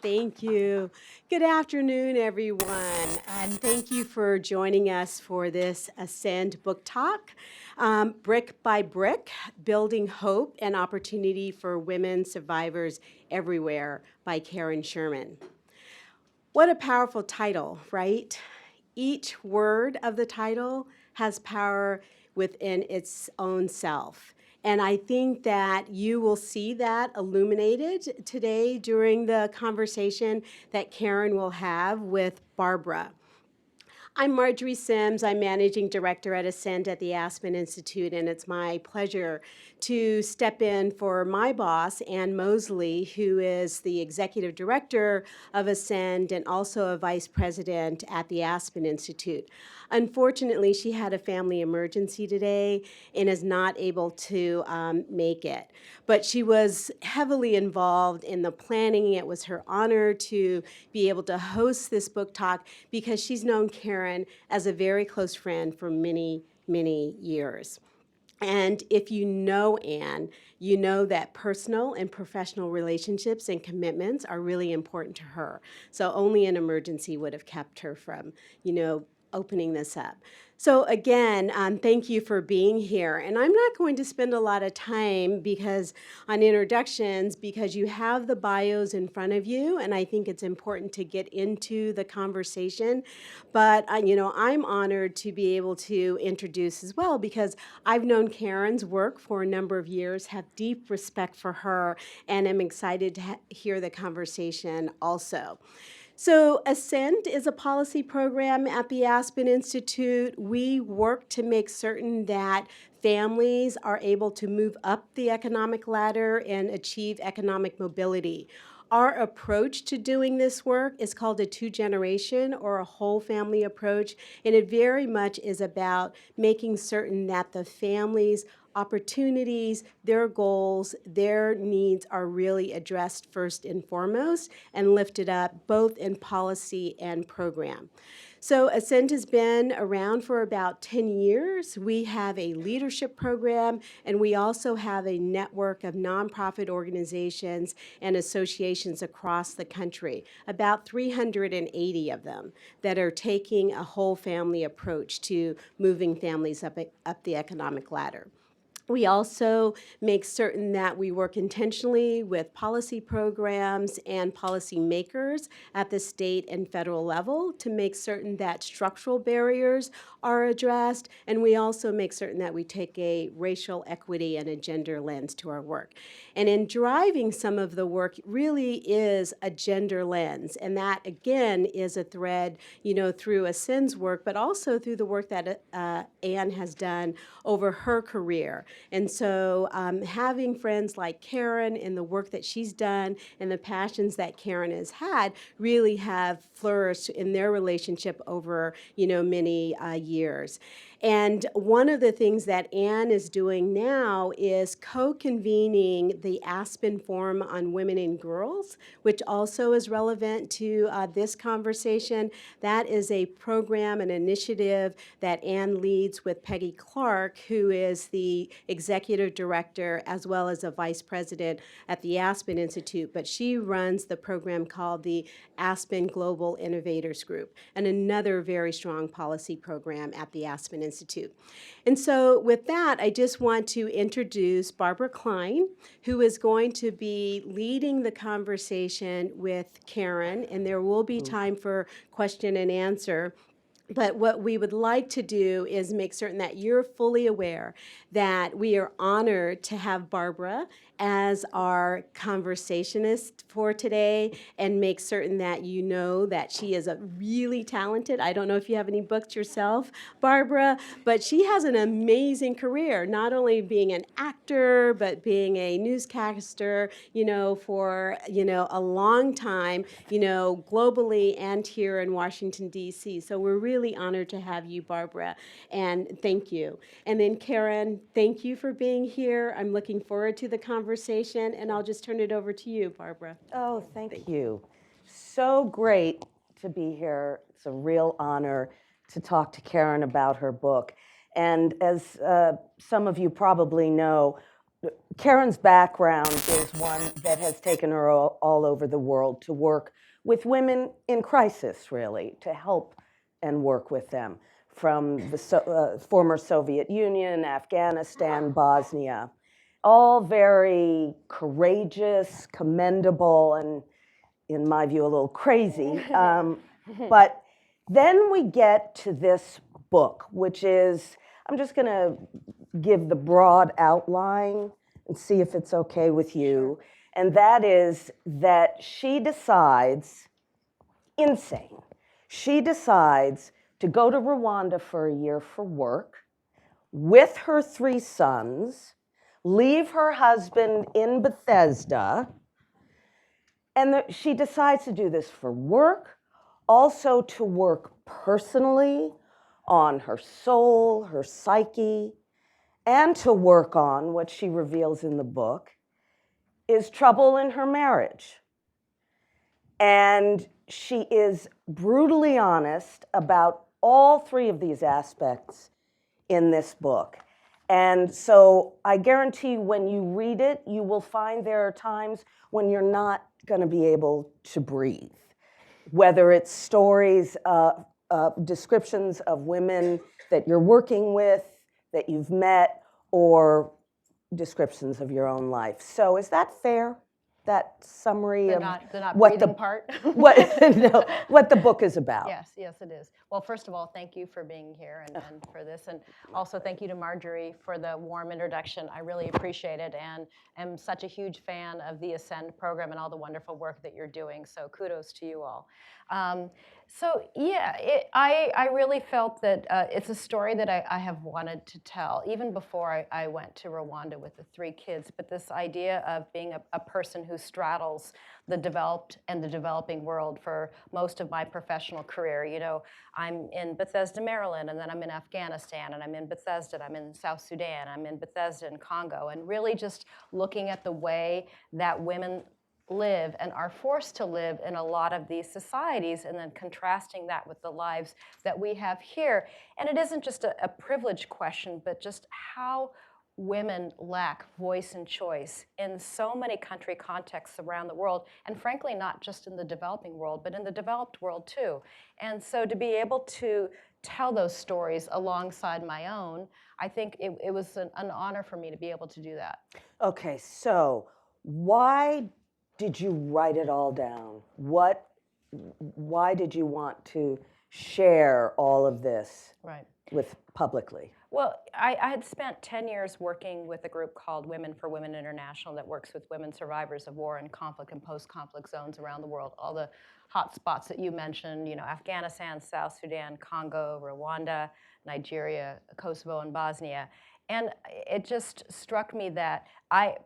Thank you. Good afternoon, everyone, and thank you for joining us for this Ascend book talk, Brick by Brick, Building Hope and Opportunity for Women Survivors Everywhere by Karen Sherman. What a powerful title, right? Each word of the title has power within its own self. And I think that you will see that illuminated today during the conversation that Karen will have with Barbara. I'm Marjorie Sims. I'm Managing Director at Ascend at the Aspen Institute, and it's my pleasure to step in for my boss, Ann Mosley, who is the Executive Director of Ascend and also a Vice President at the Aspen Institute. Unfortunately, she had a family emergency today and is not able to make it. But she was heavily involved in the planning. It was her honor to be able to host this book talk because she's known Karen as a very close friend for many, many years. And if you know Anne, you know that personal and professional relationships and commitments are really important to her. So only an emergency would have kept her from, opening this up. So again, thank you for being here. And I'm not going to spend a lot of time on introductions because you have the bios in front of you, and I think it's important to get into the conversation. But I'm honored to be able to introduce as well because I've known Karen's work for a number of years, have deep respect for her, and am excited to hear the conversation also. So Ascend is a policy program at the Aspen Institute. We work to make certain that families are able to move up the economic ladder and achieve economic mobility. Our approach to doing this work is called a two-generation or a whole family approach, and it very much is about making certain that the families opportunities, their goals, their needs are really addressed first and foremost and lifted up both in policy and program. So Ascend has been around for about 10 years. We have a leadership program, and we also have a network of nonprofit organizations and associations across the country, about 380 of them that are taking a whole family approach to moving families up the economic ladder. We also make certain that we work intentionally with policy programs and policy makers at the state and federal level to make certain that structural barriers are addressed, and we also make certain that we take a racial equity and a gender lens to our work. And in driving some of the work really is a gender lens, and that again is a thread, through Ascend's work, but also through the work that Anne has done over her career. And so having friends like Karen and the work that she's done and the passions that Karen has had really have flourished in their relationship over, many years. And one of the things that Anne is doing now is co-convening the Aspen Forum on Women and Girls, which also is relevant to this conversation. That is a program, an initiative that Anne leads with Peggy Clark, who is the executive director as well as a vice president at the Aspen Institute. But she runs the program called the Aspen Global Innovators Group, and another very strong policy program at the Aspen Institute. And so with that, I just want to introduce Barbara Klein, who is going to be leading the conversation with Karen, and there will be time for question and answer. But what we would like to do is make certain that you're fully aware that we are honored to have Barbara as our conversationist for today, and make certain that you know that she is a really talented. I don't know if you have any books yourself, Barbara, but she has an amazing career, not only being an actor, but being a newscaster, for, a long time, globally and here in Washington, D.C. So we're really honored to have you, Barbara, and thank you. And then Karen, thank you for being here. I'm looking forward to the conversation, and I'll just turn it over to you, Barbara. Oh, thank you. So great to be here. It's a real honor to talk to Karen about her book. And as some of you probably know, Karen's background is one that has taken her all over the world to work with women in crisis, really, to help and work with them from the former Soviet Union, Afghanistan, Bosnia. All very courageous, commendable, and in my view, a little crazy. But then we get to this book, which is, I'm just going to give the broad outline and see if it's okay with you. And that is that she decides, insane, she decides to go to Rwanda for a year for work with her 3 sons, leave her husband in Bethesda, and she decides to do this for work, also to work personally on her soul, her psyche, and to work on what she reveals in the book is trouble in her marriage. And she is brutally honest about all 3 of these aspects in this book. And so I guarantee when you read it, you will find there are times when you're not going to be able to breathe. Whether it's stories, descriptions of women that you're working with, that you've met, or descriptions of your own life. So is that fair? That summary of the not what breathing part? what the book is about. Yes, it is. Well, first of all, thank you for being here and for this. And also thank you to Marjorie for the warm introduction. I really appreciate it and am such a huge fan of the Ascend program and all the wonderful work that you're doing. So kudos to you all. I really felt that it's a story that I have wanted to tell, even before I went to Rwanda with the 3 kids. But this idea of being a person who straddles the developed and the developing world for most of my professional career. You know, I'm in Bethesda, Maryland, and then I'm in Afghanistan, and I'm in Bethesda, and I'm in South Sudan, I'm in Bethesda and Congo, and really just looking at the way that women live and are forced to live in a lot of these societies, and then contrasting that with the lives that we have here. And it isn't just a privilege question, but just how women lack voice and choice in so many country contexts around the world, and frankly, not just in the developing world, but in the developed world too. And so to be able to tell those stories alongside my own, I think it was an honor for me to be able to do that. Okay, so why did you write it all down? Why did you want to share all of this with publicly? Well, I had spent 10 years working with a group called Women for Women International that works with women survivors of war and conflict and post-conflict zones around the world. All the hot spots that you mentioned, you know, Afghanistan, South Sudan, Congo, Rwanda, Nigeria, Kosovo, and Bosnia. And it just struck me that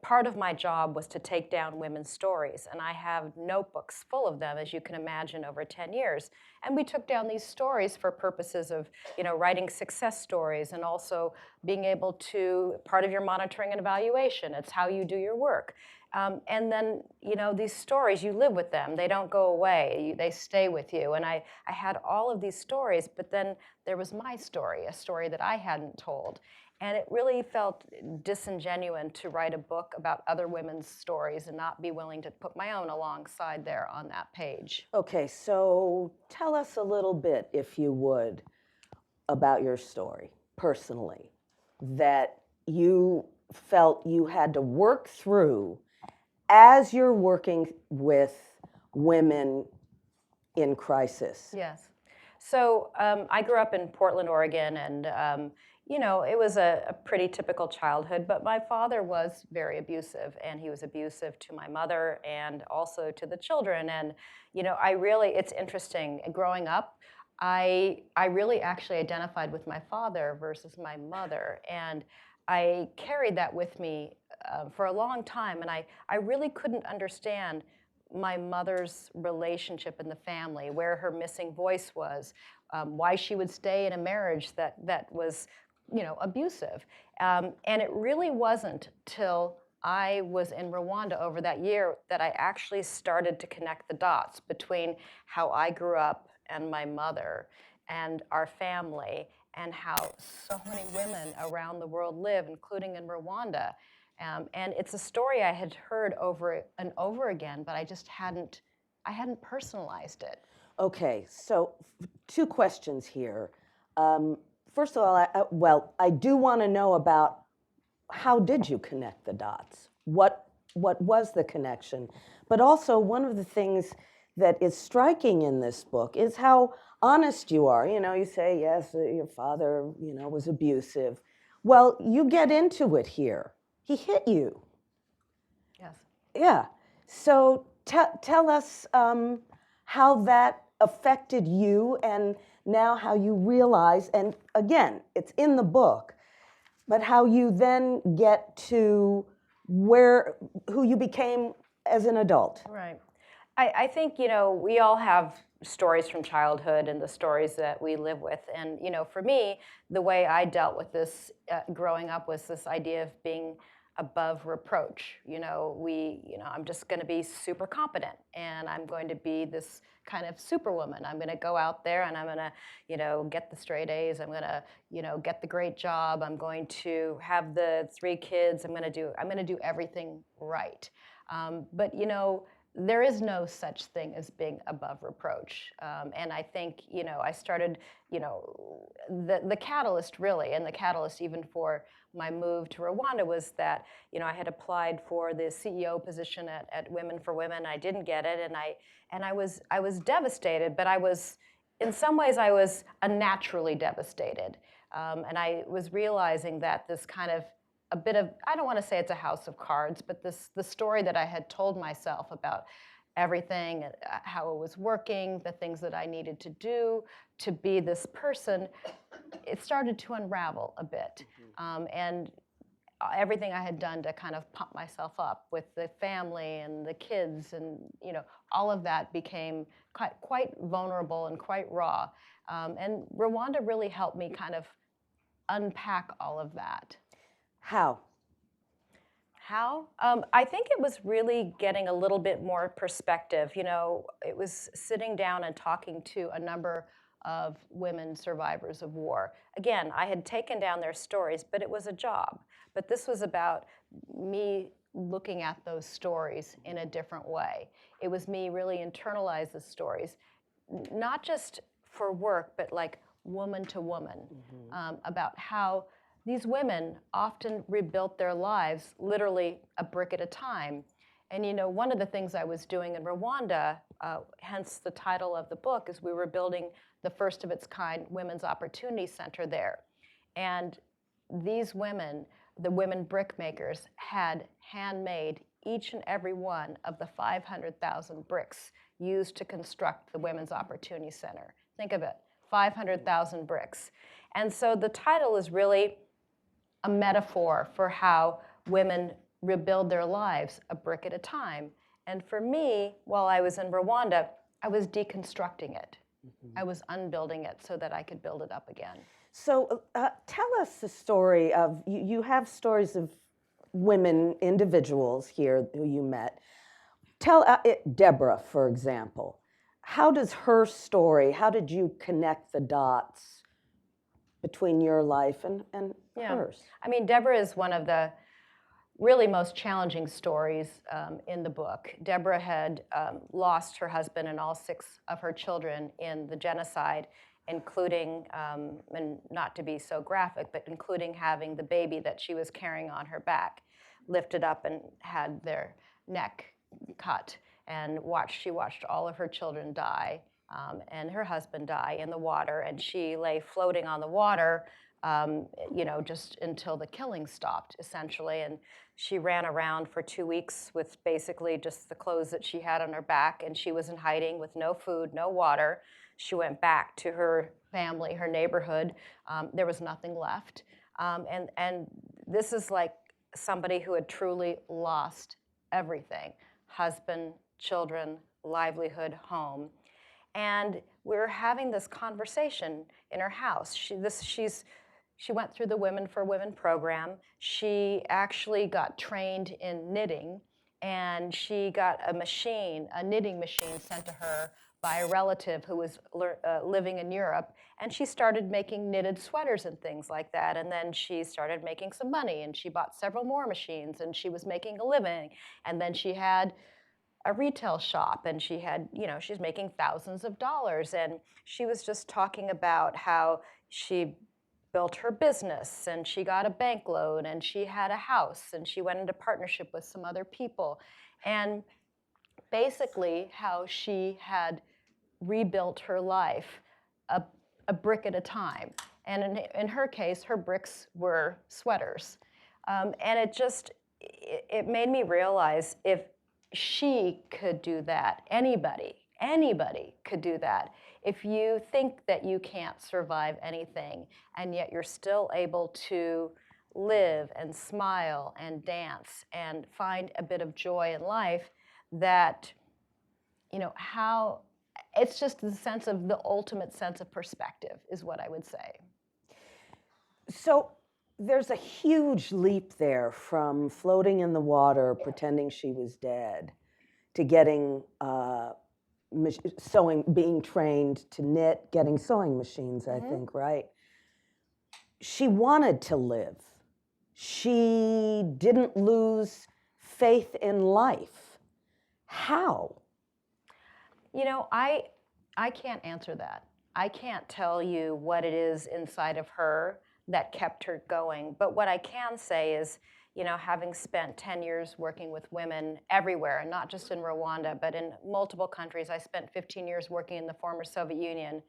part of my job was to take down women's stories, and I have notebooks full of them, as you can imagine, over 10 years. And we took down these stories for purposes of, you know, writing success stories and also being able to, part of your monitoring and evaluation, it's how you do your work. And then, you know, these stories, you live with them. They don't go away. They stay with you. And I had all of these stories, but then there was my story, a story that I hadn't told. And it really felt disingenuous to write a book about other women's stories and not be willing to put my own alongside there on that page. Okay, so tell us a little bit, if you would, about your story personally, that you felt you had to work through as you're working with women in crisis. Yes. So I grew up in Portland, Oregon, and you know, it was a pretty typical childhood, but my father was very abusive, and he was abusive to my mother and also to the children. And, you know, it's interesting, growing up, I really actually identified with my father versus my mother, and I carried that with me for a long time, and I really couldn't understand my mother's relationship in the family, where her missing voice was, why she would stay in a marriage that was, you know, abusive. And it really wasn't till I was in Rwanda over that year that I actually started to connect the dots between how I grew up and my mother and our family and how so many women around the world live, including in Rwanda. And it's a story I had heard over and over again, but I hadn't personalized it. Okay, so two questions here. First of all, I do want to know about how did you connect the dots? What was the connection? But also, one of the things that is striking in this book is how honest you are. You know, you say, yes, your father, was abusive. Well, you get into it here. He hit you. Yes. Yeah. So tell us how that affected you, and now how you realize, and again, it's in the book, but how you then get to who you became as an adult. Right. I think, we all have stories from childhood and the stories that we live with. And, for me, the way I dealt with this growing up was this idea of being above reproach. I'm just going to be super competent, and I'm going to be this kind of superwoman. I'm going to go out there and I'm going to, get the straight A's. I'm going to, get the great job. I'm going to have the 3 kids. I'm going to do everything right. But there is no such thing as being above reproach. And I think, I started, the catalyst really, and the catalyst even for my move to Rwanda was that, I had applied for the CEO position at Women for Women. I didn't get it, and I was devastated, but in some ways I was unnaturally devastated. And I was realizing that this kind of a bit of, I don't want to say it's a house of cards, but the story that I had told myself about everything, how it was working, the things that I needed to do to be this person, it started to unravel a bit. And everything I had done to kind of pump myself up with the family and the kids and, all of that became quite vulnerable and quite raw. And Rwanda really helped me kind of unpack all of that. How? I think it was really getting a little bit more perspective. It was sitting down and talking to a number of women survivors of war. Again, I had taken down their stories, but it was a job. But this was about me looking at those stories in a different way. It was me really internalize the stories, not just for work, but like woman to woman, about how these women often rebuilt their lives literally a brick at a time. And one of the things I was doing in Rwanda, hence the title of the book, is we were building the first of its kind Women's Opportunity Center there. And these women, the women brick makers, had handmade each and every one of the 500,000 bricks used to construct the Women's Opportunity Center. Think of it, 500,000 bricks. And so the title is really a metaphor for how women rebuild their lives a brick at a time. And for me, while I was in Rwanda, I was deconstructing it. I was unbuilding it so that I could build it up again. So tell us the story of, you have stories of women, individuals here who you met. Tell Deborah, for example. How does her story, how did you connect the dots between your life and hers? I mean, Deborah is one of the really most challenging stories in the book. Deborah had lost her husband and all 6 of her children in the genocide, including, and not to be so graphic, but including having the baby that she was carrying on her back lifted up and had their neck cut, and she watched all of her children die. And her husband die in the water, and she lay floating on the water, just until the killing stopped, essentially. And she ran around for 2 weeks with basically just the clothes that she had on her back, and she was in hiding with no food, no water. She went back to her family, her neighborhood. There was nothing left. And this is like somebody who had truly lost everything: husband, children, livelihood, home. And we were having this conversation in her house. She went through the Women for Women program. She actually got trained in knitting, and she got a knitting machine sent to her by a relative who was living in Europe, and she started making knitted sweaters and things like that. And then she started making some money, and she bought several more machines, and she was making a living. And then she had a retail shop, and she had, she's making thousands of dollars. And she was just talking about how she built her business, and she got a bank loan, and she had a house, and she went into partnership with some other people. And basically how she had rebuilt her life a brick at a time. And in her case, her bricks were sweaters. And it made me realize if she could do that, anybody could do that. If you think that you can't survive anything, and yet you're still able to live and smile and dance and find a bit of joy in life, that, how it's just the sense of the ultimate sense of perspective is what I would say. So there's a huge leap there from floating in the water, pretending she was dead, to getting sewing, being trained to knit, getting sewing machines, I think, right? She wanted to live. She didn't lose faith in life. How? I can't answer that. I can't tell you what it is inside of her that kept her going. But what I can say is, having spent 10 years working with women everywhere, and not just in Rwanda, but in multiple countries, I spent 15 years working in the former Soviet Union.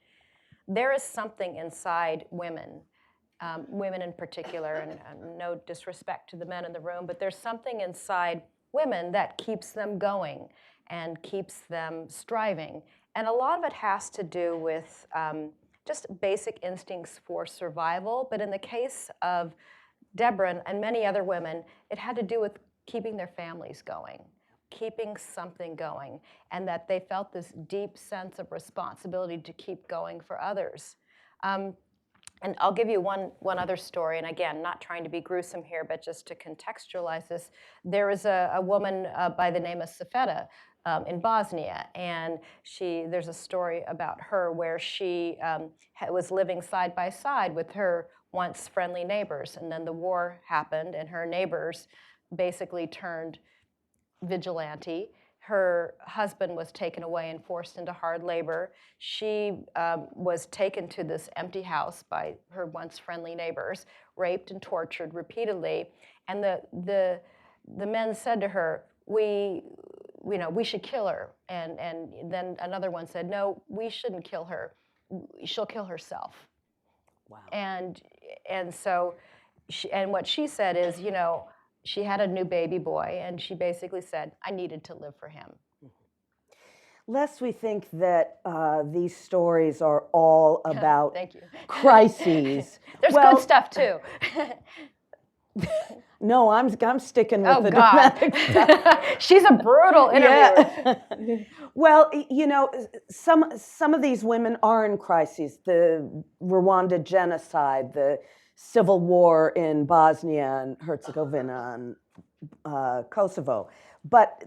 There is something inside women, women in particular, and no disrespect to the men in the room, but there's something inside women that keeps them going and keeps them striving. And a lot of it has to do with just basic instincts for survival. But in the case of Deborah and many other women, it had to do with keeping their families going, keeping something going, and that they felt this deep sense of responsibility to keep going for others. And I'll give you one other story, and again, not trying to be gruesome here, but just to contextualize this. There was a woman by the name of Safeta in Bosnia, and there's a story about her where she was living side by side with her once friendly neighbors, and then the war happened, and her neighbors basically turned vigilante. Her husband was taken away and forced into hard labor. She was taken to this empty house by her once friendly neighbors, raped and tortured repeatedly. And the men said to her, we should kill her. And then another one said, no, we shouldn't kill her. She'll kill herself. Wow. And so, what she said is, she had a new baby boy, and she basically said, I needed to live for him. Lest we think that these stories are all about Thank you. crises. There's good stuff, too. No, I'm sticking with the God. dramatic stuff. She's a brutal interviewer. Yeah. Well, some of these women are in crises. The Rwanda genocide, the civil war in Bosnia and Herzegovina and Kosovo. But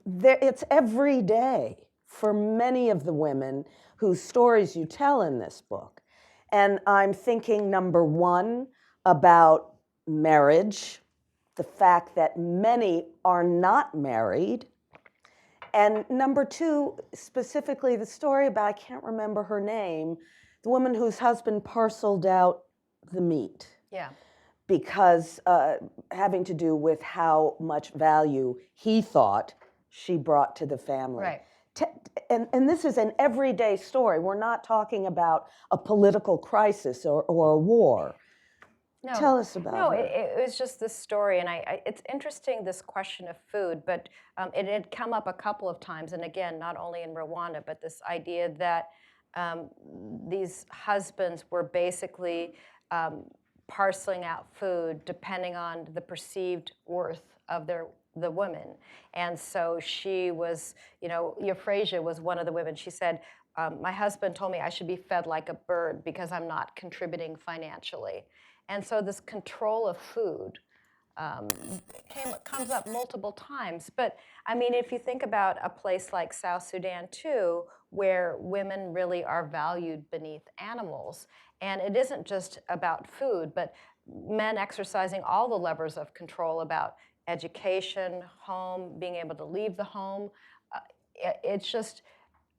it's every day for many of the women whose stories you tell in this book. And I'm thinking, number one, about marriage, the fact that many are not married. And number two, specifically the story about, I can't remember her name, the woman whose husband parceled out the meat. Yeah. Because having to do with how much value he thought she brought to the family. Right. And this is an everyday story. We're not talking about a political crisis or a war. No, Tell us about no, her. it was just this story, and it's interesting, this question of food, but it had come up a couple of times, and again, not only in Rwanda, but this idea that these husbands were basically parceling out food depending on the perceived worth of the women. And so she was, Euphrasia was one of the women. She said, my husband told me I should be fed like a bird because I'm not contributing financially. And so this control of food comes up multiple times. But I mean, if you think about a place like South Sudan too, where women really are valued beneath animals. And it isn't just about food, but men exercising all the levers of control about education, home, being able to leave the home. It's just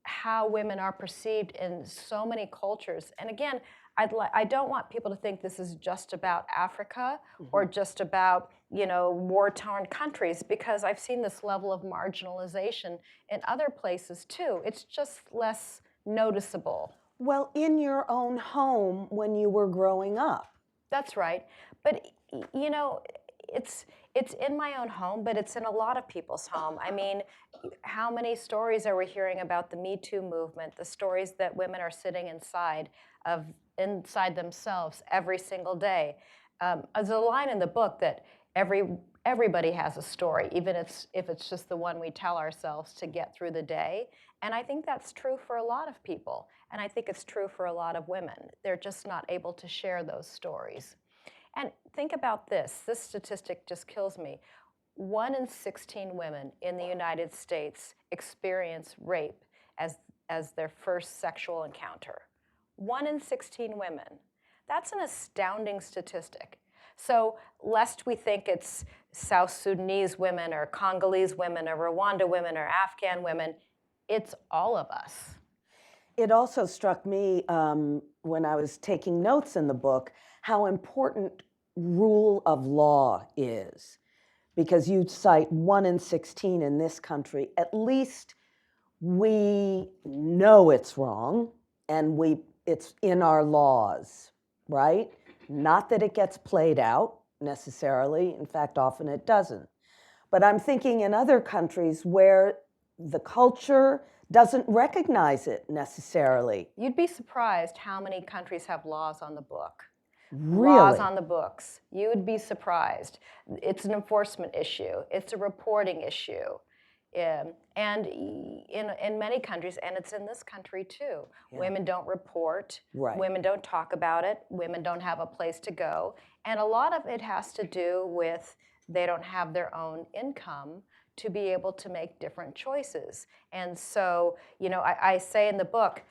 how women are perceived in so many cultures. And again, I don't want people to think this is just about Africa or just about, war-torn countries, because I've seen this level of marginalization in other places too. It's just less noticeable. Well, in your own home when you were growing up. That's right. But, it's in my own home, but it's in a lot of people's home. I mean, how many stories are we hearing about the Me Too movement, the stories that women are sitting inside themselves every single day? There's a line in the book that everybody has a story, even if it's just the one we tell ourselves to get through the day. And I think that's true for a lot of people. And I think it's true for a lot of women. They're just not able to share those stories. And think about this. This statistic just kills me. 1 in 16 women in the United States experience rape as their first sexual encounter. 1 in 16 women. That's an astounding statistic. So lest we think it's South Sudanese women or Congolese women or Rwanda women or Afghan women, it's all of us. It also struck me when I was taking notes in the book how important rule of law is. Because you cite 1 in 16 in this country, at least we know it's wrong and it's in our laws, right? Not that it gets played out necessarily. In fact, often it doesn't. But I'm thinking in other countries where the culture doesn't recognize it necessarily. You'd be surprised how many countries have laws on the book. Really? Laws on the books. You would be surprised. It's an enforcement issue. It's a reporting issue. And in many countries, and it's in this country too, women don't report, women don't talk about it, women don't have a place to go. And a lot of it has to do with they don't have their own income to be able to make different choices. And so, I say in the book,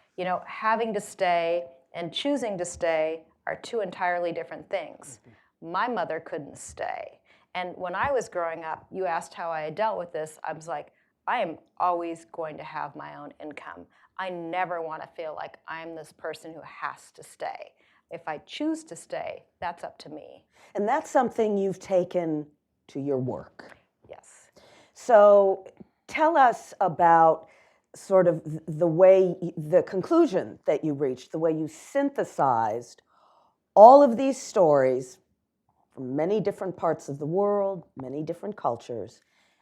having to stay and choosing to stay are 2 entirely different things. My mother couldn't stay. And when I was growing up, you asked how I had dealt with this. I was like, I am always going to have my own income. I never want to feel like I'm this person who has to stay. If I choose to stay, that's up to me. And that's something you've taken to your work. Yes. So tell us about sort of the conclusion that you reached, the way you synthesized all of these stories from many different parts of the world, many different cultures,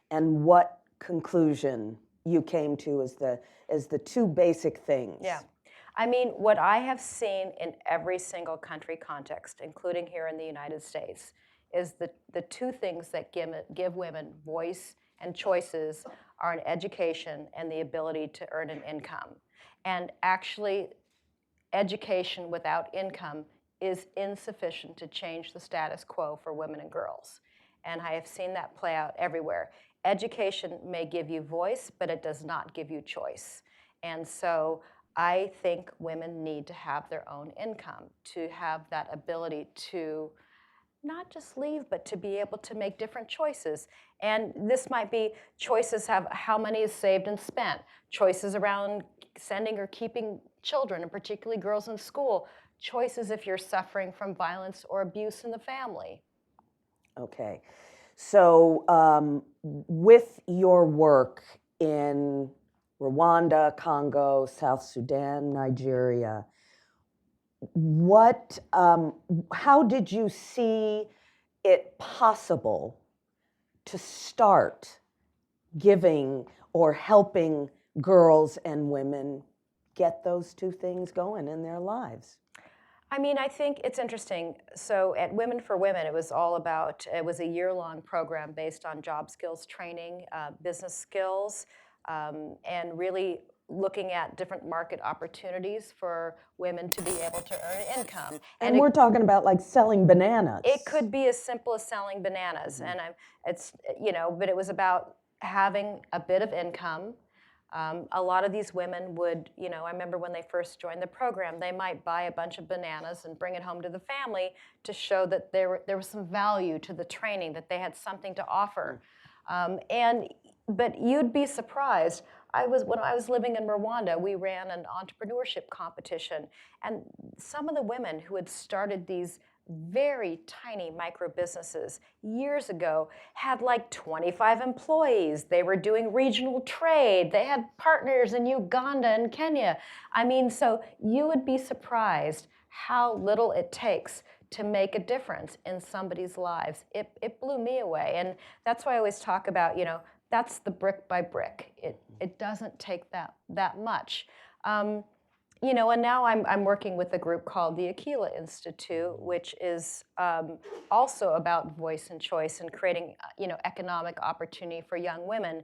and what conclusion you came to as the 2 basic things. Yeah. I mean, what I have seen in every single country context, including here in the United States, is the 2 things that give women voice and choices are an education and the ability to earn an income. And actually, education without income is insufficient to change the status quo for women and girls. And I have seen that play out everywhere. Education may give you voice, but it does not give you choice. And so I think women need to have their own income, to have that ability to not just leave, but to be able to make different choices. And this might be choices of how money is saved and spent, choices around sending or keeping children, and particularly girls in school, choices if you're suffering from violence or abuse in the family. Okay. So with your work in Rwanda, Congo, South Sudan, Nigeria, how did you see it possible to start giving or helping girls and women get those 2 things going in their lives? I mean, I think it's interesting. So at Women for Women, it was a year-long program based on job skills training, business skills, and really looking at different market opportunities for women to be able to earn income. And we're talking about like selling bananas. It could be as simple as selling bananas, and but it was about having a bit of income, A lot of these women would, I remember when they first joined the program, they might buy a bunch of bananas and bring it home to the family to show that there was some value to the training, that they had something to offer. But you'd be surprised. When I was living in Rwanda, we ran an entrepreneurship competition, and some of the women who had started these very tiny micro businesses years ago had like 25 employees. They were doing regional trade. They had partners in Uganda and Kenya. I mean, so you would be surprised how little it takes to make a difference in somebody's lives. It blew me away. And that's why I always talk about, that's the brick by brick. It doesn't take that much. And now I'm working with a group called the Aquila Institute, which is also about voice and choice and creating, economic opportunity for young women.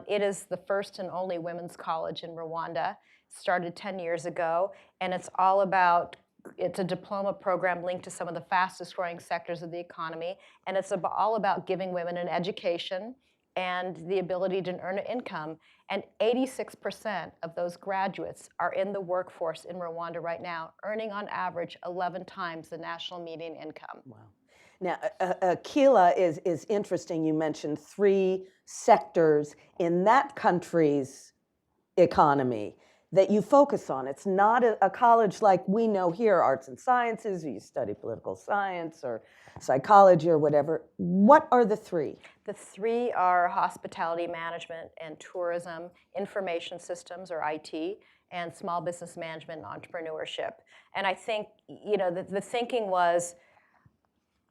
It is the first and only women's college in Rwanda. Started 10 years ago, and it's a diploma program linked to some of the fastest growing sectors of the economy, and it's all about giving women an education and the ability to earn an income. And 86% of those graduates are in the workforce in Rwanda right now, earning on average 11 times the national median income. Wow. Now, Aquila is interesting. You mentioned 3 sectors in that country's economy that you focus on. It's not a college like we know here, arts and sciences, or you study political science or psychology or whatever. What are the 3? The 3 are hospitality management and tourism, information systems or IT, and small business management and entrepreneurship. And I think, the thinking was,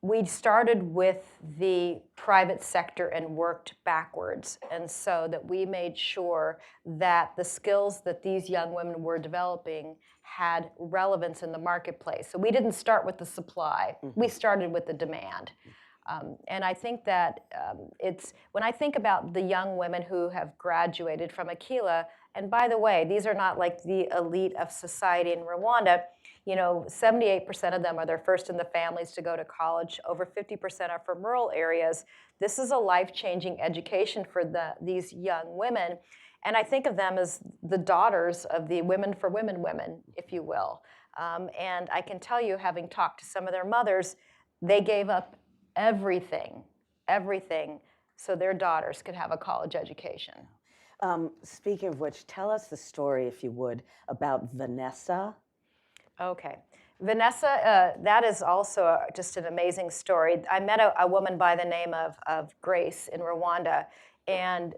we started with the private sector and worked backwards. And so that we made sure that the skills that these young women were developing had relevance in the marketplace. So we didn't start with the supply, we started with the demand. And I think that when I think about the young women who have graduated from Aquila, and by the way, these are not like the elite of society in Rwanda, 78% of them are their first in the families to go to college. Over 50% are from rural areas. This is a life-changing education for these young women. And I think of them as the daughters of the women for women, if you will. And I can tell you, having talked to some of their mothers, they gave up everything, so their daughters could have a college education. Speaking of which, tell us the story, if you would, about Vanessa. Okay. Vanessa, that is also just an amazing story. I met a woman by the name of Grace in Rwanda, and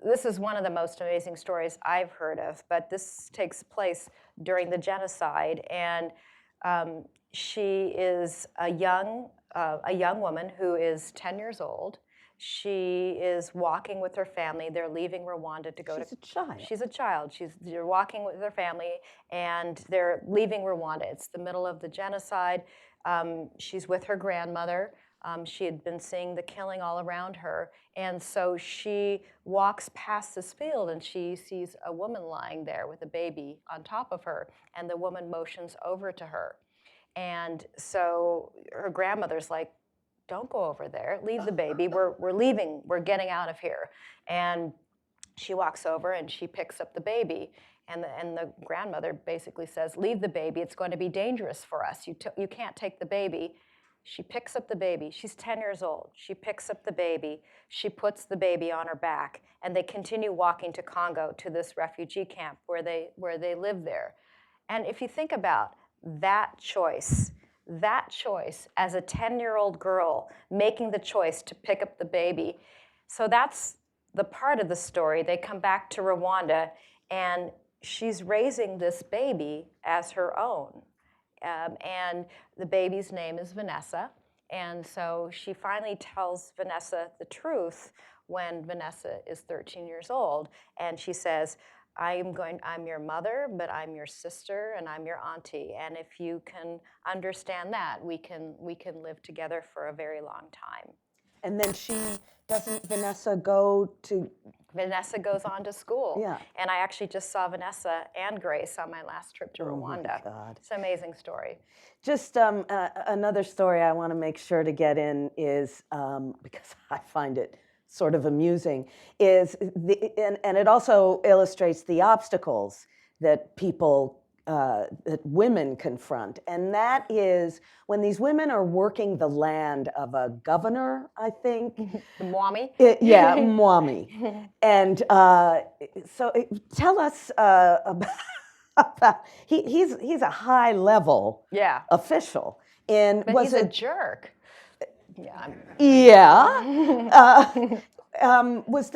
this is one of the most amazing stories I've heard of, but this takes place during the genocide, and she is a young woman who is 10 years old. She is walking with her family. They're leaving Rwanda to go to... She's a child. She's a child. They're walking with her family, and they're leaving Rwanda. It's the middle of the genocide. She's with her grandmother. She had been seeing the killing all around her, and so she walks past this field, and she sees a woman lying there with a baby on top of her, and the woman motions over to her. And so her grandmother's like, don't go over there, leave the baby, we're leaving, we're getting out of here. And she walks over and she picks up the baby, and the grandmother basically says, leave the baby, it's going to be dangerous for us, you can't take the baby. She picks up the baby, she's 10 years old, she picks up the baby, she puts the baby on her back, and they continue walking to Congo, to this refugee camp where they live there. And if you think about that choice as a 10-year-old girl making the choice to pick up the baby. So that's the part of the story. They come back to Rwanda, and she's raising this baby as her own. And the baby's name is Vanessa. And so she finally tells Vanessa the truth when Vanessa is 13 years old. And she says, I'm your mother, but I'm your sister, and I'm your auntie. And if you can understand that, we can live together for a very long time. And then Vanessa go to... Vanessa goes on to school. Yeah. And I actually just saw Vanessa and Grace on my last trip to Rwanda. Oh my God. It's an amazing story. Just another story I want to make sure to get in is, because I find it sort of amusing is, and it also illustrates the obstacles that that women confront. And that is when these women are working the land of a governor, I think. The Mwami? Yeah, Mwami. And so tell us about, he's a high level official. And but he's a jerk. Was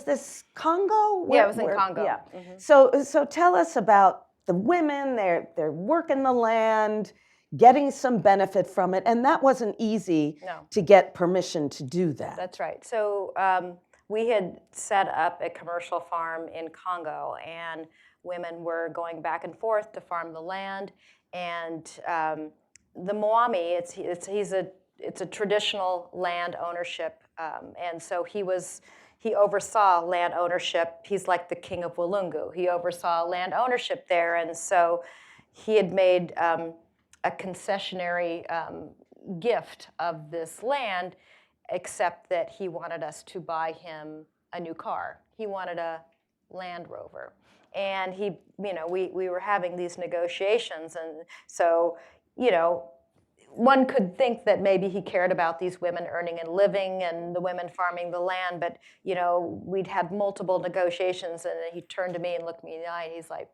this Congo? Yeah, it was in Congo. Yeah. So tell us about the women. They're working the land, getting some benefit from it, and that wasn't easy to get permission to do that. That's right. So we had set up a commercial farm in Congo, and women were going back and forth to farm the land. And the Mwami, it's a traditional land ownership, and so he oversaw land ownership. He's like the king of Walungu. He oversaw land ownership there, and so he had made a concessionary gift of this land, except that he wanted us to buy him a new car. He wanted a Land Rover. And we were having these negotiations, and so, one could think that maybe he cared about these women earning and living and the women farming the land, but, we'd had multiple negotiations, and he turned to me and looked me in the eye, and he's like,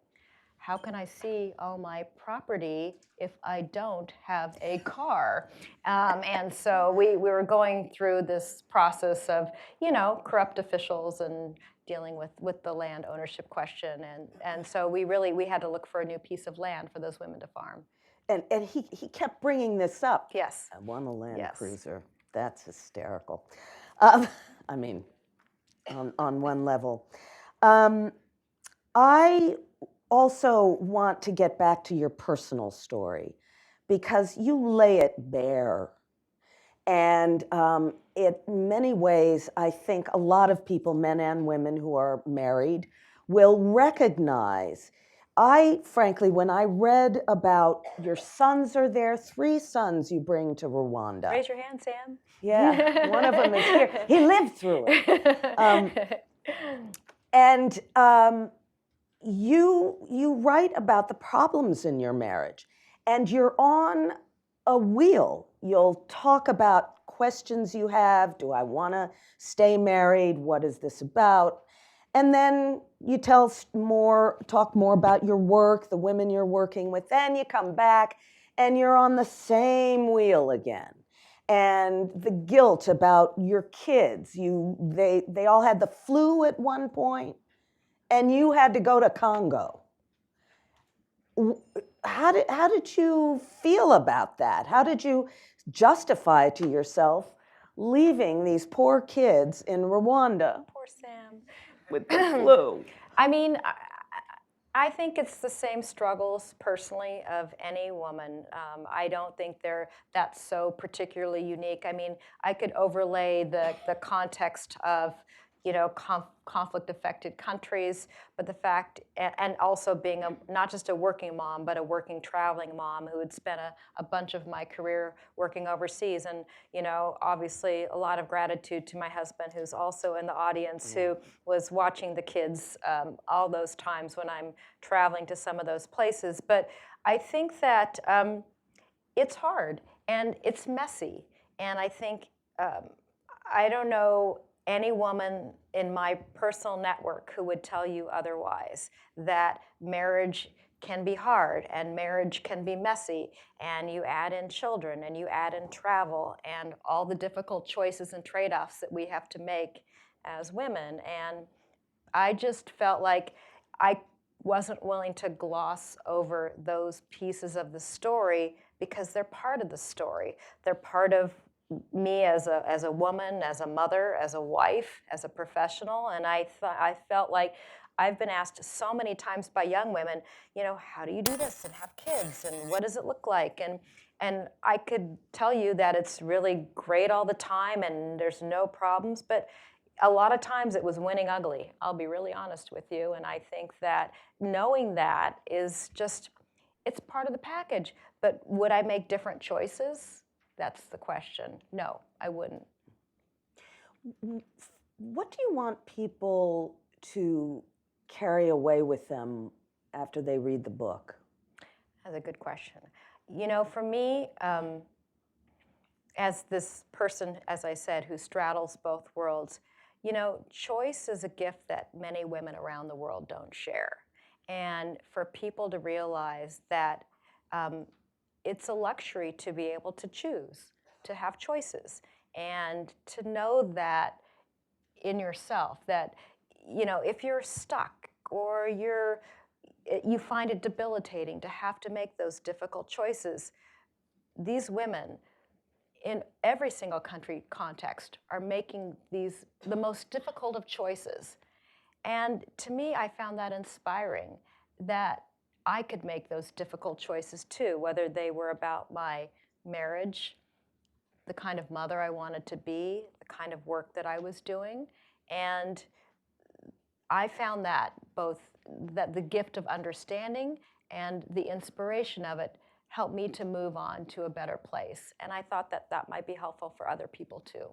how can I see all my property if I don't have a car? And so we were going through this process of, corrupt officials and dealing with the land ownership question. And so we had to look for a new piece of land for those women to farm. And he kept bringing this up. Yes. I want a Land Cruiser. That's hysterical. I mean, on one level. I also want to get back to your personal story, because you lay it bare. And in many ways, I think a lot of people, men and women who are married, will recognize. Frankly, when I read about your sons are there, 3 sons you bring to Rwanda. Raise your hand, Sam. Yeah, one of them is here. He lived through it. And you write about the problems in your marriage, and you're on a wheel. You'll talk about questions you have. Do I want to stay married? What is this about? And then you talk more about your work, the women you're working with. Then you come back and you're on the same wheel again. And the guilt about your kids. They all had the flu at one point, and you had to go to Congo. How did you feel about that? How did you justify to yourself leaving these poor kids in Rwanda? Poor Sam. With the flu. I mean, I think it's the same struggles personally of any woman. I don't think that's so particularly unique. I mean, I could overlay the context of, conflict-affected countries, but the fact, and also being not just a working mom, but a working traveling mom who had spent a bunch of my career working overseas. And, obviously a lot of gratitude to my husband, who's also in the audience, who was watching the kids all those times when I'm traveling to some of those places. But I think that it's hard and it's messy. And I think, I don't know any woman in my personal network who would tell you otherwise, that marriage can be hard and marriage can be messy, and you add in children and you add in travel and all the difficult choices and trade-offs that we have to make as women. And I just felt like I wasn't willing to gloss over those pieces of the story, because they're part of the story. They're part of me as a woman, as a mother, as a wife, as a professional. And I felt like I've been asked so many times by young women, how do you do this and have kids, and what does it look like? And I could tell you that it's really great all the time and there's no problems, but a lot of times it was winning ugly. I'll be really honest with you. And I think that knowing that is just, it's part of the package. But would I make different choices? That's the question. No, I wouldn't. What do you want people to carry away with them after they read the book? That's a good question. You know, for me, as this person, as I said, who straddles both worlds, you know, choice is a gift that many women around the world don't share. And for people to realize that it's a luxury to be able to choose, to have choices, and to know that in yourself, that, you know, if you're stuck or you find it debilitating to have to make those difficult choices, these women in every single country context are making the most difficult of choices. And to me, I found that inspiring, that I could make those difficult choices too, whether they were about my marriage, the kind of mother I wanted to be, the kind of work that I was doing. And I found that both that the gift of understanding and the inspiration of it helped me to move on to a better place. And I thought that that might be helpful for other people too.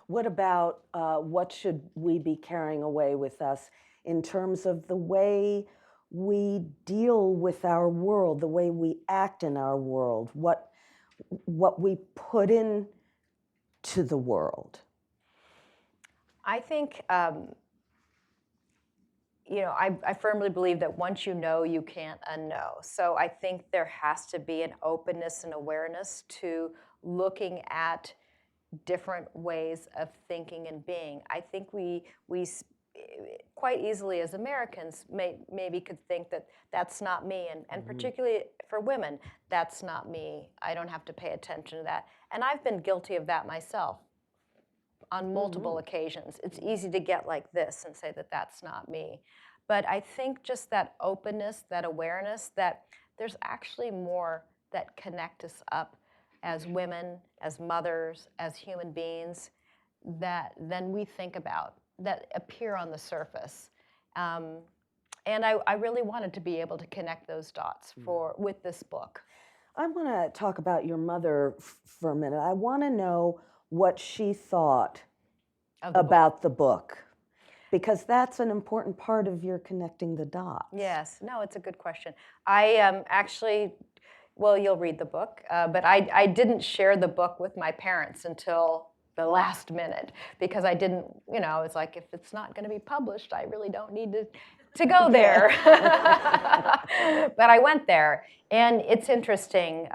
What about what should we be carrying away with us in terms of the way we deal with our world, the way we act in our world, what we put in to the world? I think, you know, I firmly believe that once you know, you can't unknow. So I think there has to be an openness and awareness to looking at different ways of thinking and being. I think we quite easily as Americans maybe could think that that's not me, and particularly for women, that's not me. I don't have to pay attention to that. And I've been guilty of that myself on multiple occasions. It's easy to get like this and say that that's not me. But I think just that openness, that awareness, that there's actually more that connect us up as women, as mothers, as human beings, than we think about, that appear on the surface. And I really wanted to be able to connect those dots with this book. I want to talk about your mother for a minute. I want to know what she thought about the book, because that's an important part of your connecting the dots. Yes, no, it's a good question. I actually, well, you'll read the book, but I didn't share the book with my parents until the last minute, because I didn't, you know, it's like, if it's not going to be published, I really don't need to go there. But I went there, and it's interesting.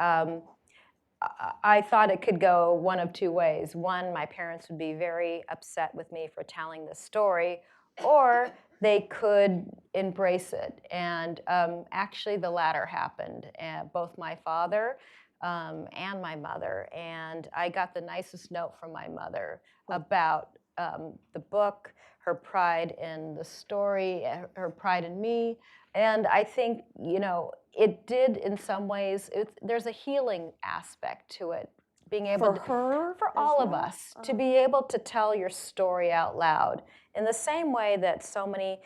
I thought it could go one of two ways. One, my parents would be very upset with me for telling this story, or they could embrace it. And actually, the latter happened. Both my father and my mother. And I got the nicest note from my mother about the book, her pride in the story, her pride in me. And I think, you know, it did in some ways, there's a healing aspect to it. Being able for her, for all of us, to be able to tell your story out loud in the same way that so many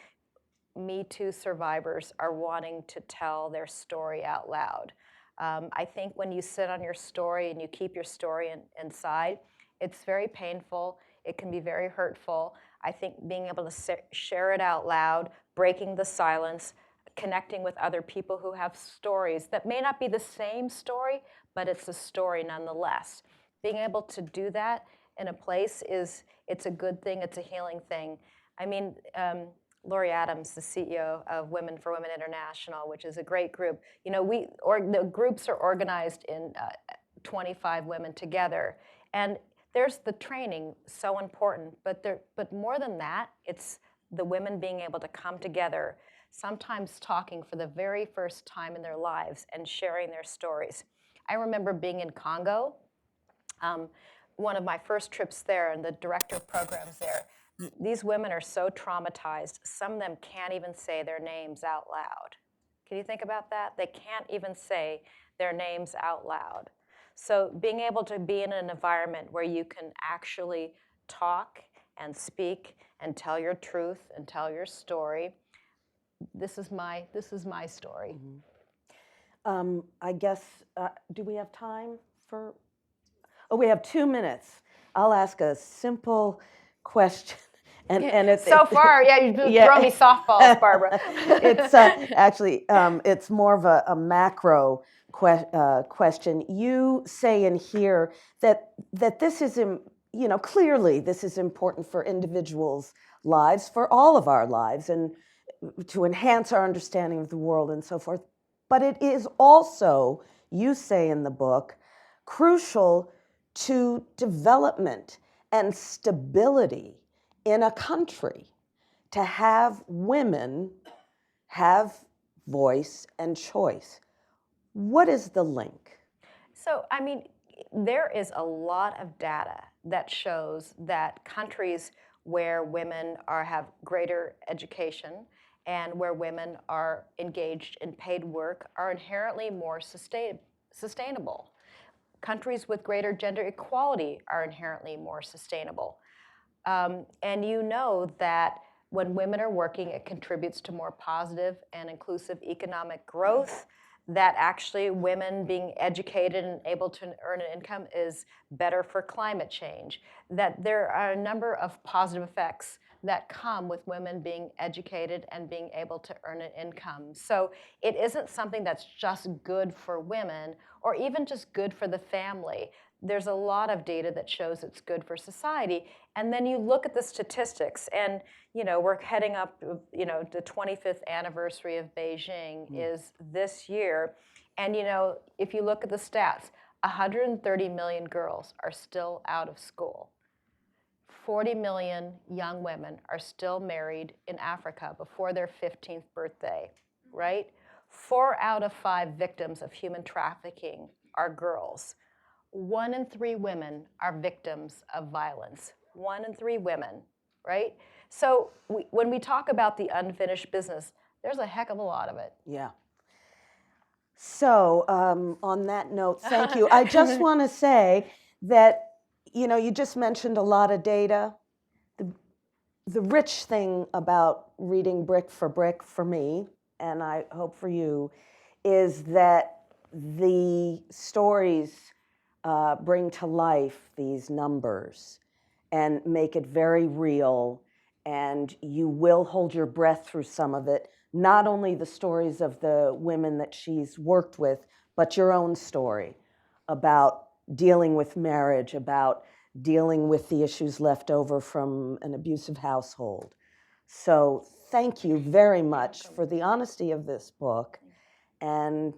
Me Too survivors are wanting to tell their story out loud. I think when you sit on your story and you keep your story inside, it's very painful. It can be very hurtful. I think being able to share it out loud, breaking the silence, connecting with other people who have stories that may not be the same story, but it's a story nonetheless. Being able to do that in a place it's a good thing, it's a healing thing. I mean, Lori Adams, the CEO of Women for Women International, which is a great group. You know, the groups are organized in 25 women together, and there's the training, so important. But more than that, it's the women being able to come together, sometimes talking for the very first time in their lives and sharing their stories. I remember being in Congo, one of my first trips there, and the director of programs there. These women are so traumatized, some of them can't even say their names out loud. Can you think about that? They can't even say their names out loud. So being able to be in an environment where you can actually talk and speak and tell your truth and tell your story, this is my story. I guess, do we have time for? Oh, we have 2 minutes. I'll ask a simple question. And it's So far, yeah, you've been throwing me softballs, Barbara. It's actually it's more of a macro question. You say in here that this is clearly this is important for individuals' lives, for all of our lives, and to enhance our understanding of the world and so forth. But it is also, you say in the book, crucial to development and stability in a country, to have women have voice and choice. What is the link? So, I mean, there is a lot of data that shows that countries where women have greater education and where women are engaged in paid work are inherently more sustainable. Countries with greater gender equality are inherently more sustainable. And you know that when women are working, it contributes to more positive and inclusive economic growth, that actually women being educated and able to earn an income is better for climate change, that there are a number of positive effects that come with women being educated and being able to earn an income. So it isn't something that's just good for women or even just good for the family. There's a lot of data that shows it's good for society. And then you look at the statistics, and we're heading up, the 25th anniversary of Beijing is this year. And if you look at the stats, 130 million girls are still out of school. 40 million young women are still married in Africa before their 15th birthday, right? 4 out of 5 victims of human trafficking are girls. 1 in 3 women are victims of violence. 1 in 3 women, right? So when we talk about the unfinished business, there's a heck of a lot of it. Yeah. So on that note, thank you. I just want to say that, you just mentioned a lot of data. The rich thing about reading brick for me, and I hope for you, is that the stories bring to life these numbers and make it very real, and you will hold your breath through some of it, not only the stories of the women that she's worked with, but your own story about dealing with marriage, about dealing with the issues left over from an abusive household. So thank you very much for the honesty of this book, and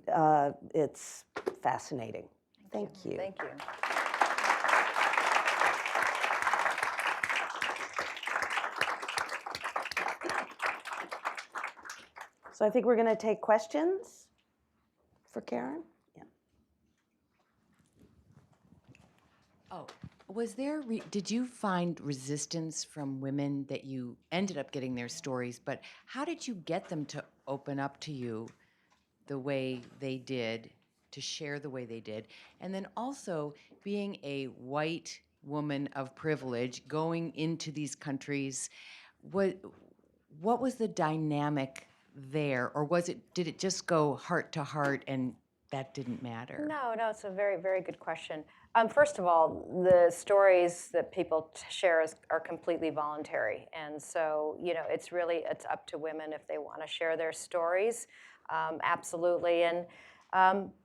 it's fascinating. Thank you. Thank you. So I think we're going to take questions for Karen. Yeah. Oh, did you find resistance from women that you ended up getting their stories, but how did you get them to open up to you the way they did, to share the way they did? And then also, being a white woman of privilege going into these countries, what was the dynamic there? Or did it just go heart to heart and that didn't matter? No, it's a very, very good question. First of all, the stories that people share are completely voluntary. And so, it's up to women if they want to share their stories. Absolutely. And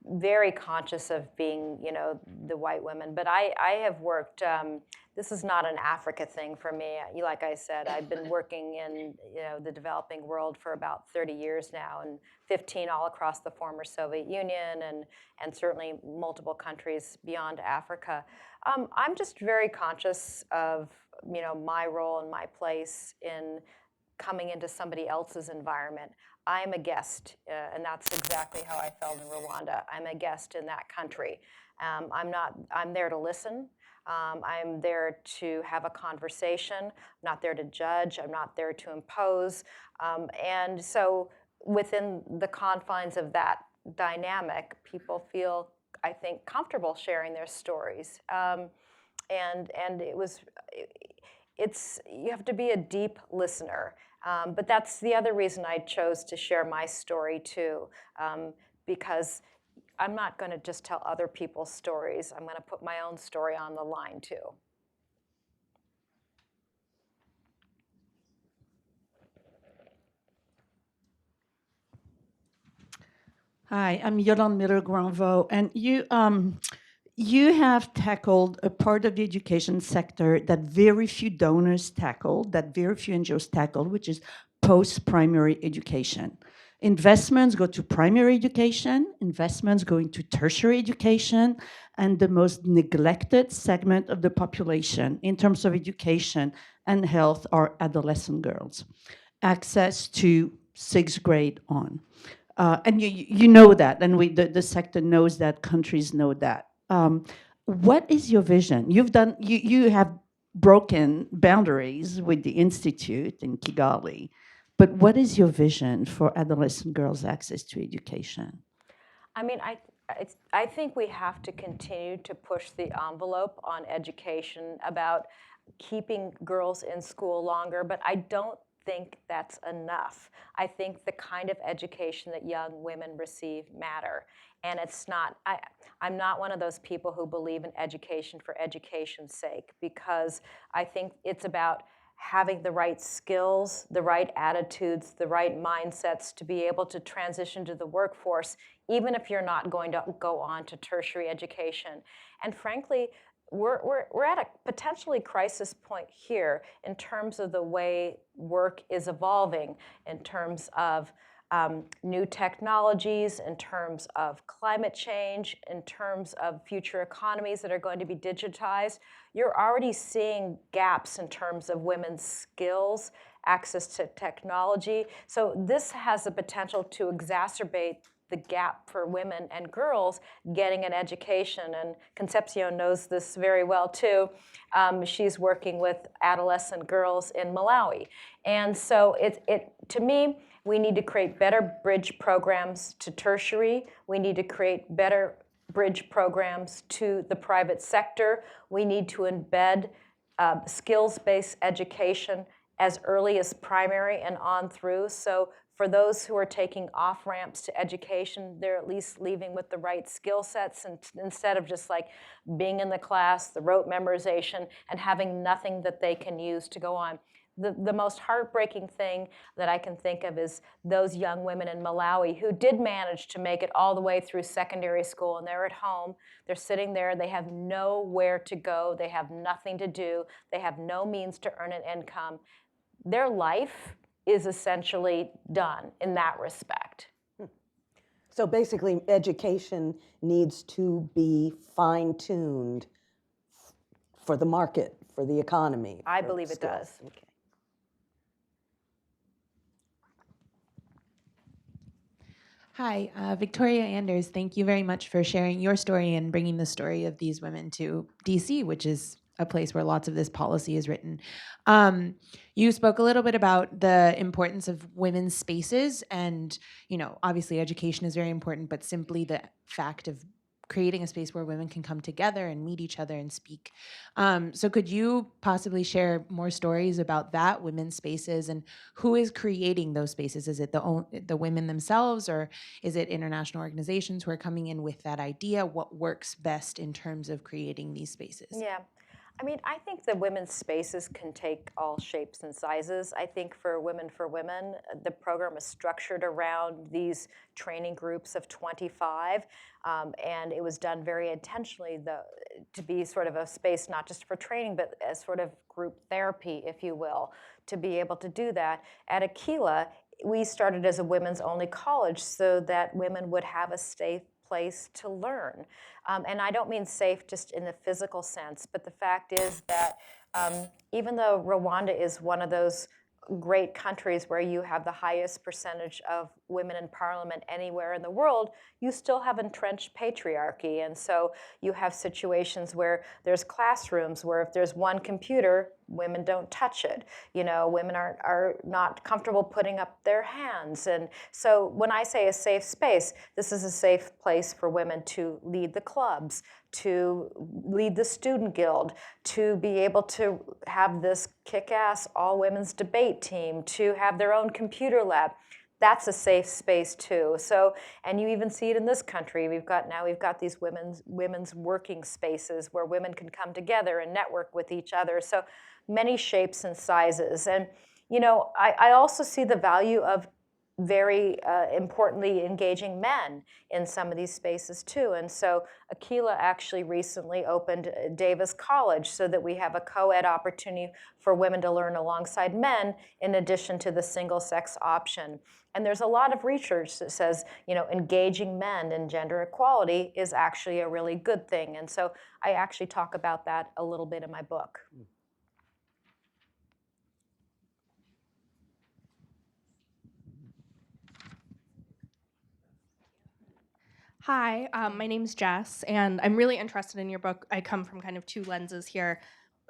very conscious of being, the white women. But I have worked, this is not an Africa thing for me. Like I said, I've been working in, the developing world for about 30 years now, and 15 all across the former Soviet Union, and certainly multiple countries beyond Africa. I'm just very conscious of, my role and my place in coming into somebody else's environment. I'm a guest, and that's exactly how I felt in Rwanda. I'm a guest in that country. I'm there to listen. I'm there to have a conversation. I'm not there to judge. I'm not there to impose. And so within the confines of that dynamic, people feel, I think, comfortable sharing their stories. And you have to be a deep listener. But that's the other reason I chose to share my story too, because I'm not going to just tell other people's stories. I'm going to put my own story on the line too. Hi, I'm Yolande Miller-Granvaux, and you have tackled a part of the education sector that very few donors tackled, that very few NGOs tackled, which is post-primary education. Investments go to primary education, investments go into tertiary education, and the most neglected segment of the population in terms of education and health are adolescent girls. Access to sixth grade on. And you know that, and the sector knows that, countries know that. What is your vision? You have broken boundaries with the Institute in Kigali, but what is your vision for adolescent girls' access to education? I mean, I think we have to continue to push the envelope on education about keeping girls in school longer, but I don't think that's enough. I think the kind of education that young women receive matter. And it's not, I'm not one of those people who believe in education for education's sake, because I think it's about having the right skills, the right attitudes, the right mindsets to be able to transition to the workforce, even if you're not going to go on to tertiary education. And frankly, we're at a potentially crisis point here in terms of the way work is evolving, in terms of new technologies, in terms of climate change, in terms of future economies that are going to be digitized. You're already seeing gaps in terms of women's skills, access to technology. So this has the potential to exacerbate the gap for women and girls getting an education. And Concepcion knows this very well too. She's working with adolescent girls in Malawi. And so to me, we need to create better bridge programs to tertiary. We need to create better bridge programs to the private sector. We need to embed skills-based education as early as primary and on through. So for those who are taking off-ramps to education, they're at least leaving with the right skill sets, and instead of just like being in the class, the rote memorization, and having nothing that they can use to go on. The most heartbreaking thing that I can think of is those young women in Malawi who did manage to make it all the way through secondary school, and they're at home, they're sitting there, they have nowhere to go, they have nothing to do, they have no means to earn an income. Their life is essentially done in that respect. So basically, education needs to be fine-tuned for the market, for the economy. I believe it does. Okay. Hi, Victoria Anders. Thank you very much for sharing your story and bringing the story of these women to DC, which is a place where lots of this policy is written. You spoke a little bit about the importance of women's spaces, and obviously education is very important, but simply the fact of creating a space where women can come together and meet each other and speak. So could you possibly share more stories about that, women's spaces, and who is creating those spaces? Is it the women themselves, or is it international organizations who are coming in with that idea? What works best in terms of creating these spaces? Yeah. I mean, I think the women's spaces can take all shapes and sizes. I think for Women, the program is structured around these training groups of 25, and it was done very intentionally to be sort of a space not just for training, but as sort of group therapy, if you will, to be able to do that. At Aquila, we started as a women's-only college so that women would have a safe place to learn. And I don't mean safe just in the physical sense, but the fact is that even though Rwanda is one of those great countries where you have the highest percentage of women in parliament anywhere in the world, you still have entrenched patriarchy. And so you have situations where there's classrooms where if there's one computer, women don't touch it. Women are not comfortable putting up their hands. And so when I say a safe space, this is a safe place for women to lead the clubs, to lead the student guild, to be able to have this kick-ass all-women's debate team, to have their own computer lab. That's a safe space too. So, and you even see it in this country. We've got these women's working spaces where women can come together and network with each other. So many shapes and sizes. And I also see the value of very importantly engaging men in some of these spaces too. And so Aquila actually recently opened Davis College so that we have a co-ed opportunity for women to learn alongside men in addition to the single-sex option. And there's a lot of research that says, engaging men in gender equality is actually a really good thing. And so I actually talk about that a little bit in my book. Hi, my name's Jess, and I'm really interested in your book. I come from kind of two lenses here.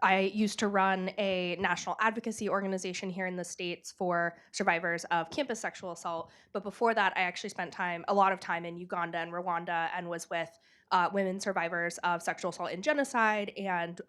I used to run a national advocacy organization here in the States for survivors of campus sexual assault. But before that, I actually spent a lot of time in Uganda and Rwanda and was with women survivors of sexual assault and genocide and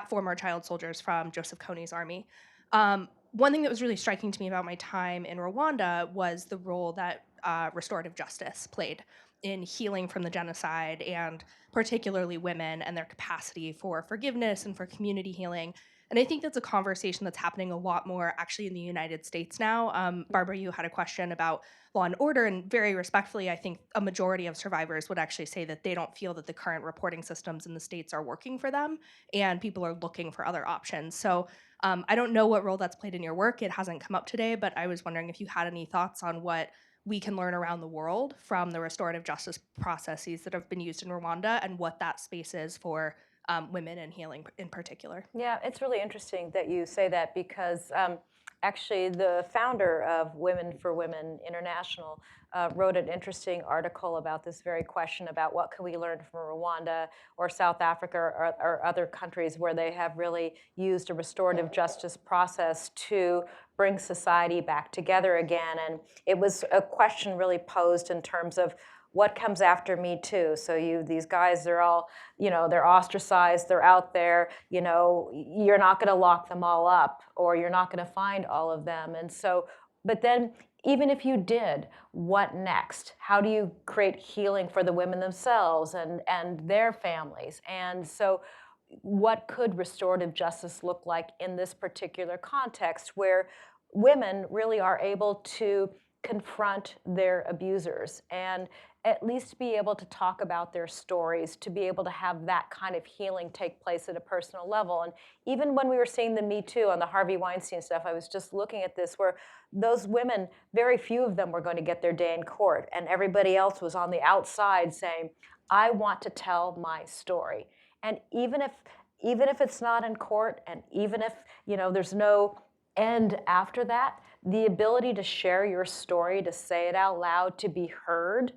former child soldiers from Joseph Kony's army. One thing that was really striking to me about my time in Rwanda was the role that restorative justice played in healing from the genocide, and particularly women and their capacity for forgiveness and for community healing. And I think that's a conversation that's happening a lot more actually in the United States now. Barbara, you had a question about law and order, and very respectfully, I think a majority of survivors would actually say that they don't feel that the current reporting systems in the States are working for them, and people are looking for other options. So I don't know what role that's played in your work. It hasn't come up today, but I was wondering if you had any thoughts on what we can learn around the world from the restorative justice processes that have been used in Rwanda and what that space is for women and healing in particular. Yeah, it's really interesting that you say that because actually the founder of Women for Women International wrote an interesting article about this very question about what can we learn from Rwanda or South Africa or other countries where they have really used a restorative justice process to bring society back together again. And it was a question really posed in terms of what comes after Me Too. So these guys, they're all, they're ostracized, they're out there, you're not gonna lock them all up or you're not gonna find all of them. And so, but then even if you did, what next? How do you create healing for the women themselves and their families? And so what could restorative justice look like in this particular context where women really are able to confront their abusers and at least be able to talk about their stories, to be able to have that kind of healing take place at a personal level. And even when we were seeing the Me Too on the Harvey Weinstein stuff, I was just looking at this where those women, very few of them were going to get their day in court, and everybody else was on the outside saying, I want to tell my story. And even if it's not in court, and even if there's no end after that, the ability to share your story, to say it out loud, to be heard,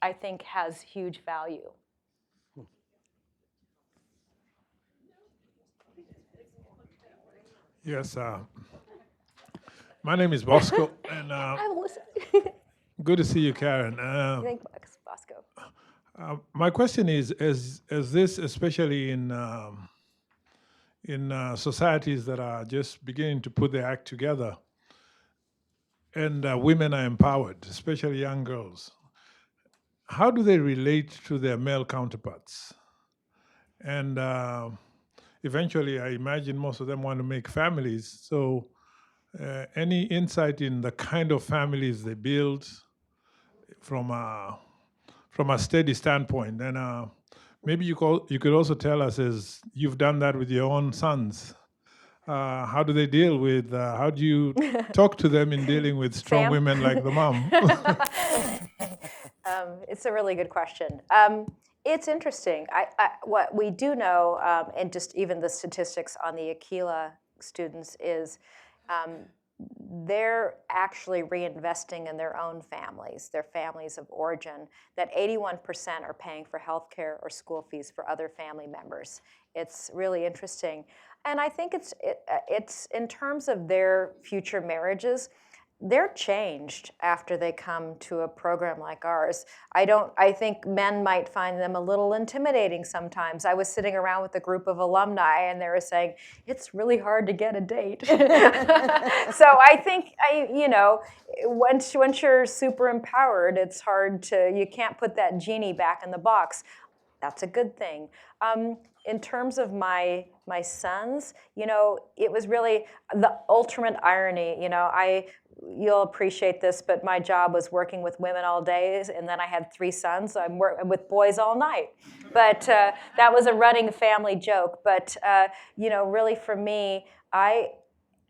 I think has huge value. Yes, my name is Bosco, and I will listen. good to see you, Karen. Thanks, Bosco. My question is this, especially in societies that are just beginning to put their act together, and women are empowered, especially young girls, how do they relate to their male counterparts? And eventually, I imagine most of them want to make families. So any insight in the kind of families they build from a steady standpoint? And maybe you could also tell us, as you've done that with your own sons, how do they deal with, how do you talk to them in dealing with strong Sam? women like the mom? It's a really good question. It's interesting. What we do know, and just even the statistics on the Aquila students is they're actually reinvesting in their own families, their families of origin, that 81% are paying for healthcare or school fees for other family members. It's really interesting. And I think it's in terms of their future marriages, they're changed after they come to a program like ours. I think men might find them a little intimidating sometimes. I was sitting around with a group of alumni and they were saying, it's really hard to get a date. So I think, once you're super empowered, it's hard you can't put that genie back in the box. That's a good thing. In terms of my sons, it was really the ultimate irony. you'll appreciate this, but my job was working with women all day, and then I had 3 sons, so I'm working with boys all night. But that was a running family joke. But really for me,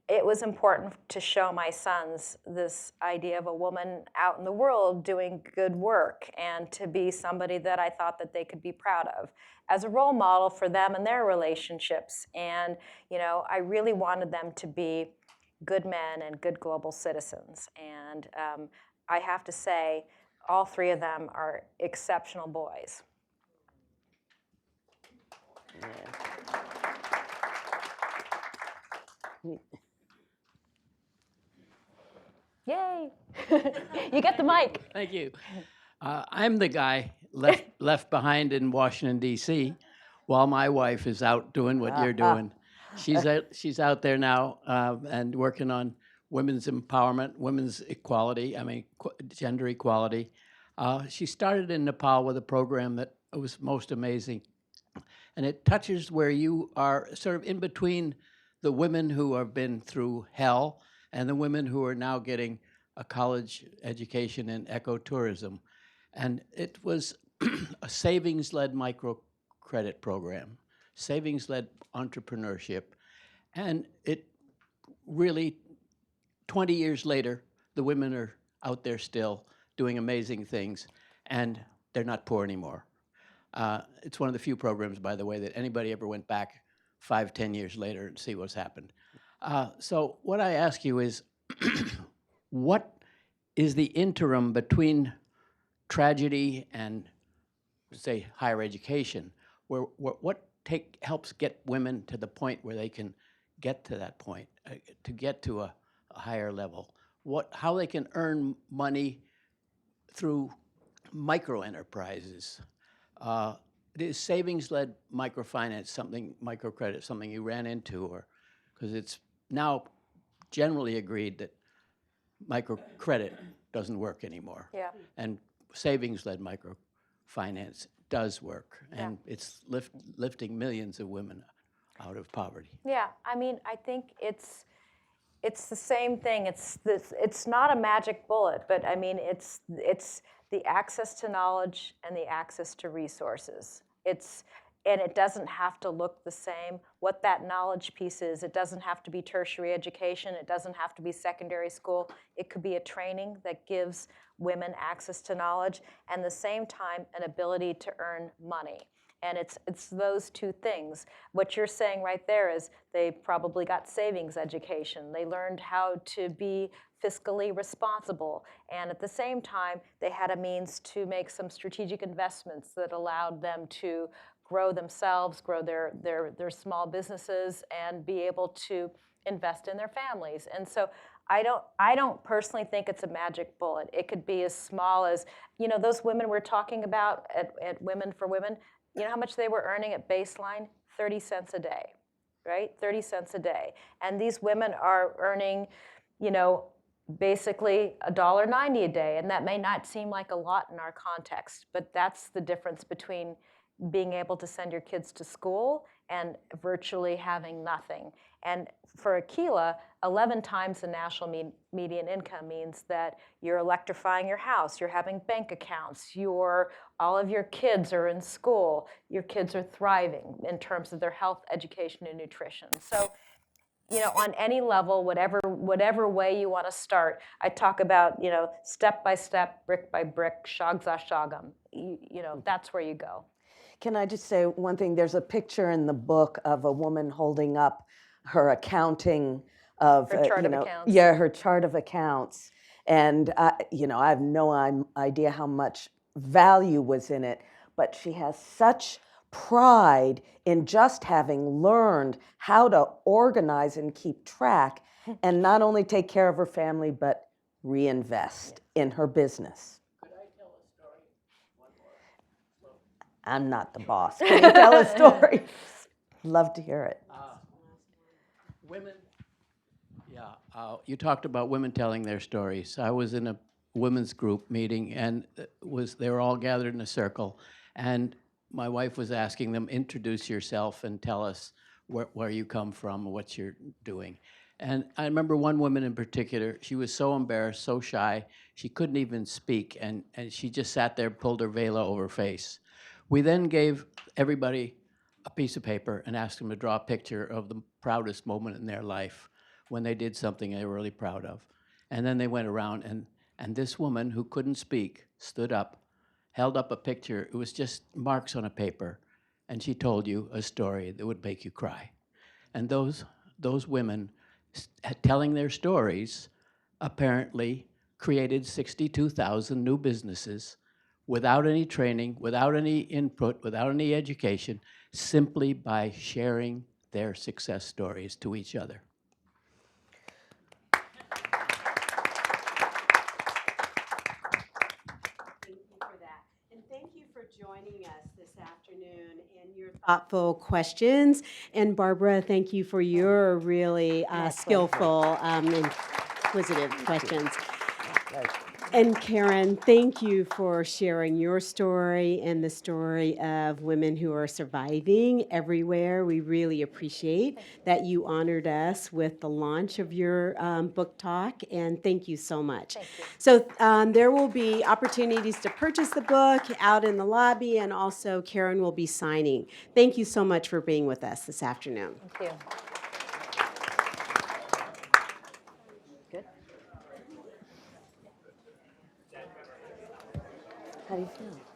it was important to show my sons this idea of a woman out in the world doing good work, and to be somebody that I thought that they could be proud of as a role model for them and their relationships. And I really wanted them to be good men and good global citizens. And I have to say, all 3 of them are exceptional boys. Yay! You get the mic. Thank you. I'm the guy left behind in Washington, D.C., while my wife is out doing what you're doing. She's out there now and working on women's empowerment, women's equality, gender equality. She started in Nepal with a program that was most amazing. And it touches where you are sort of in between the women who have been through hell and the women who are now getting a college education in ecotourism. And it was a savings-led microcredit program, savings-led entrepreneurship. And it really, 20 years later, the women are out there still doing amazing things, and they're not poor anymore. It's one of the few programs, by the way, that anybody ever went back 5, 10 years later and see what's happened. So what I ask you is, what is the interim between tragedy and, say, higher education? What helps get women to the point where they can get to that point, to get to a higher level? How they can earn money through micro-enterprises? Is savings-led microfinance microcredit something you ran into, or because it's now generally agreed that microcredit doesn't work anymore. Yeah. And savings-led microfinance does work, and it's lifting millions of women out of poverty. Yeah, I think it's the same thing. It's not a magic bullet, but it's the access to knowledge and the access to resources. And it doesn't have to look the same. What that knowledge piece is, it doesn't have to be tertiary education. It doesn't have to be secondary school. It could be a training that gives women access to knowledge, and at the same time, an ability to earn money. And it's those 2 things. What you're saying right there is they probably got savings education. They learned how to be fiscally responsible. And at the same time, they had a means to make some strategic investments that allowed them to grow themselves, grow their small businesses, and be able to invest in their families. And so I don't personally think it's a magic bullet. It could be as small as, those women we're talking about at Women for Women, you know how much they were earning at baseline? 30 cents a day, right? 30 cents a day. And these women are earning, basically $1.90 a day. And that may not seem like a lot in our context, but that's the difference between being able to send your kids to school and virtually having nothing. And for Aquila, 11 times the national median income means that you're electrifying your house, you're having bank accounts, all of your kids are in school, your kids are thriving in terms of their health, education, and nutrition. So, on any level, whatever way you want to start, I talk about, step by step, brick by brick, shog za shogam. That's where you go. Can I just say one thing? There's a picture in the book of a woman holding up her accounting of, Her chart of accounts. Yeah, her chart of accounts. And, I have no idea how much value was in it, but she has such pride in just having learned how to organize and keep track and not only take care of her family, but reinvest in her business. I'm not the boss. Can you tell a story? Love to hear it. Women, you talked about women telling their stories. I was in a women's group meeting, and they were all gathered in a circle, and my wife was asking them, introduce yourself and tell us where you come from and what you're doing. And I remember one woman in particular, she was so embarrassed, so shy, she couldn't even speak, and she just sat there, pulled her veil over her face. We then gave everybody a piece of paper and asked them to draw a picture of the proudest moment in their life when they did something they were really proud of. And then they went around, and this woman who couldn't speak stood up, held up a picture. It was just marks on a paper, and she told you a story that would make you cry. And those women telling their stories apparently created 62,000 new businesses without any training, without any input, without any education, simply by sharing their success stories to each other. Thank you for that. And thank you for joining us this afternoon and your thoughtful questions. And Barbara, thank you for your really skillful and inquisitive questions. And Karen, thank you for sharing your story and the story of women who are surviving everywhere. We really appreciate that you honored us with the launch of your book talk, and thank you so much. Thank you. So there will be opportunities to purchase the book out in the lobby, and also Karen will be signing. Thank you so much for being with us this afternoon. Thank you. Good. How do you feel?